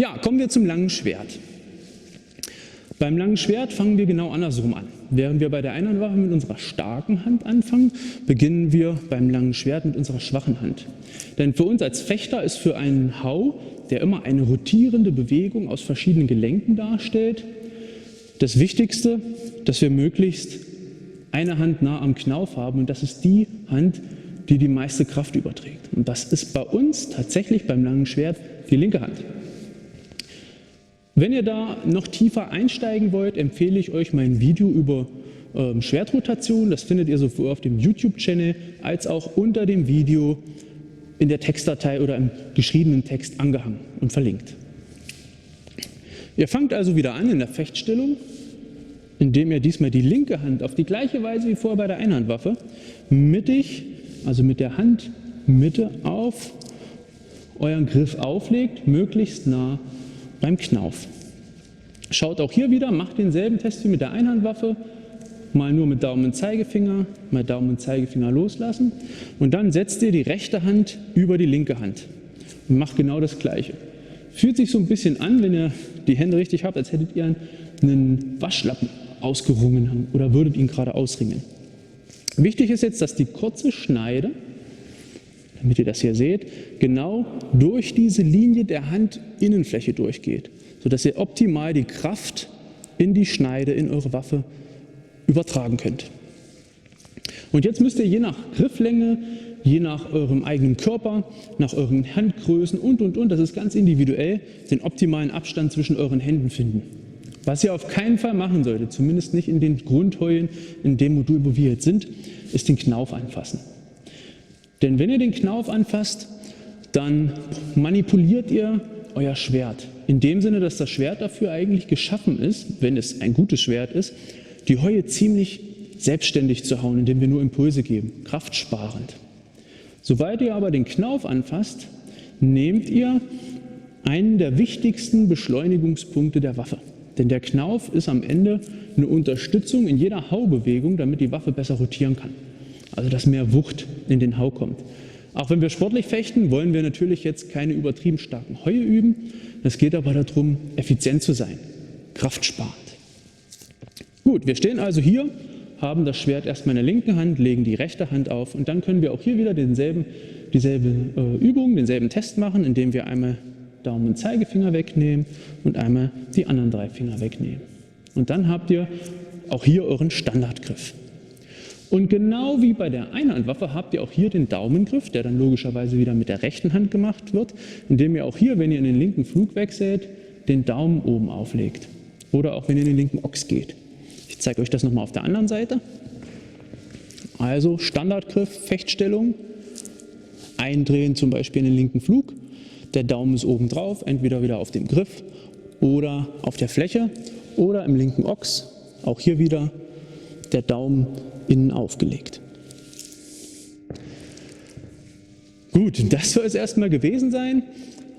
Ja, kommen wir zum langen Schwert. Beim langen Schwert fangen wir genau andersrum an. Während wir bei der Einhandwaffe mit unserer starken Hand anfangen, beginnen wir beim langen Schwert mit unserer schwachen Hand. Denn für uns als Fechter ist für einen Hau, der immer eine rotierende Bewegung aus verschiedenen Gelenken darstellt, das Wichtigste, dass wir möglichst eine Hand nah am Knauf haben, und das ist die Hand, die die meiste Kraft überträgt. Und das ist bei uns tatsächlich beim langen Schwert die linke Hand. Wenn ihr da noch tiefer einsteigen wollt, empfehle ich euch mein Video über Schwertrotation. Das findet ihr sowohl auf dem YouTube-Channel als auch unter dem Video in der Textdatei oder im geschriebenen Text angehangen und verlinkt. Ihr fangt also wieder an in der Fechtstellung, indem ihr diesmal die linke Hand auf die gleiche Weise wie vorher bei der Einhandwaffe mittig, also mit der Handmitte auf euren Griff auflegt, möglichst nah beim Knauf. Schaut auch hier wieder, macht denselben Test wie mit der Einhandwaffe, mal nur mit Daumen und Zeigefinger, mal Daumen und Zeigefinger loslassen, und dann setzt ihr die rechte Hand über die linke Hand und macht genau das Gleiche. Fühlt sich so ein bisschen an, wenn ihr die Hände richtig habt, als hättet ihr einen Waschlappen ausgerungen oder würdet ihn gerade ausringen. Wichtig ist jetzt, dass die kurze Schneide, damit ihr das hier seht, genau durch diese Linie der Handinnenfläche durchgeht, sodass ihr optimal die Kraft in die Schneide, in eure Waffe übertragen könnt. Und jetzt müsst ihr je nach Grifflänge, je nach eurem eigenen Körper, nach euren Handgrößen und, das ist ganz individuell, den optimalen Abstand zwischen euren Händen finden. Was ihr auf keinen Fall machen solltet, zumindest nicht in den Grundheulen, in dem Modul, wo wir jetzt sind, ist den Knauf anfassen. Denn wenn ihr den Knauf anfasst, dann manipuliert ihr euer Schwert. In dem Sinne, dass das Schwert dafür eigentlich geschaffen ist, wenn es ein gutes Schwert ist, die Heue ziemlich selbstständig zu hauen, indem wir nur Impulse geben, kraftsparend. Sobald ihr aber den Knauf anfasst, nehmt ihr einen der wichtigsten Beschleunigungspunkte der Waffe. Denn der Knauf ist am Ende eine Unterstützung in jeder Haubewegung, damit die Waffe besser rotieren kann. Also dass mehr Wucht in den Hau kommt. Auch wenn wir sportlich fechten, wollen wir natürlich jetzt keine übertrieben starken Heue üben. Es geht aber darum, effizient zu sein, kraftsparend. Gut, wir stehen also hier, haben das Schwert erstmal in der linken Hand, legen die rechte Hand auf, und dann können wir auch hier wieder dieselbe Übung, denselben Test machen, indem wir einmal Daumen und Zeigefinger wegnehmen und einmal die anderen 3 Finger wegnehmen. Und dann habt ihr auch hier euren Standardgriff. Und genau wie bei der Einhandwaffe habt ihr auch hier den Daumengriff, der dann logischerweise wieder mit der rechten Hand gemacht wird, indem ihr auch hier, wenn ihr in den linken Flug wechselt, den Daumen oben auflegt. Oder auch wenn ihr in den linken Ochs geht. Ich zeige euch das nochmal auf der anderen Seite. Also Standardgriff, Fechtstellung, eindrehen zum Beispiel in den linken Flug. Der Daumen ist oben drauf, entweder wieder auf dem Griff oder auf der Fläche oder im linken Ochs. Auch hier wieder der Daumen innen aufgelegt. Gut, das soll es erstmal gewesen sein.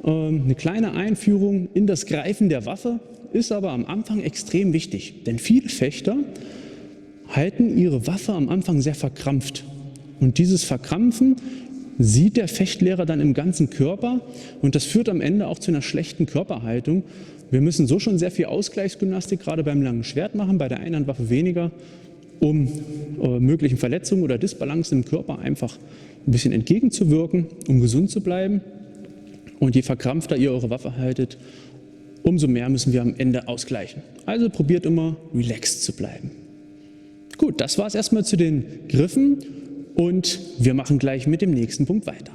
Eine kleine Einführung in das Greifen der Waffe ist aber am Anfang extrem wichtig. Denn viele Fechter halten ihre Waffe am Anfang sehr verkrampft. Und dieses Verkrampfen sieht der Fechtlehrer dann im ganzen Körper, und das führt am Ende auch zu einer schlechten Körperhaltung. Wir müssen so schon sehr viel Ausgleichsgymnastik gerade beim langen Schwert machen, bei der Einhandwaffe weniger, um möglichen Verletzungen oder Disbalancen im Körper einfach ein bisschen entgegenzuwirken, um gesund zu bleiben. Und je verkrampfter ihr eure Waffe haltet, umso mehr müssen wir am Ende ausgleichen. Also probiert immer relaxed zu bleiben. Gut, das war es erstmal zu den Griffen. Und wir machen gleich mit dem nächsten Punkt weiter.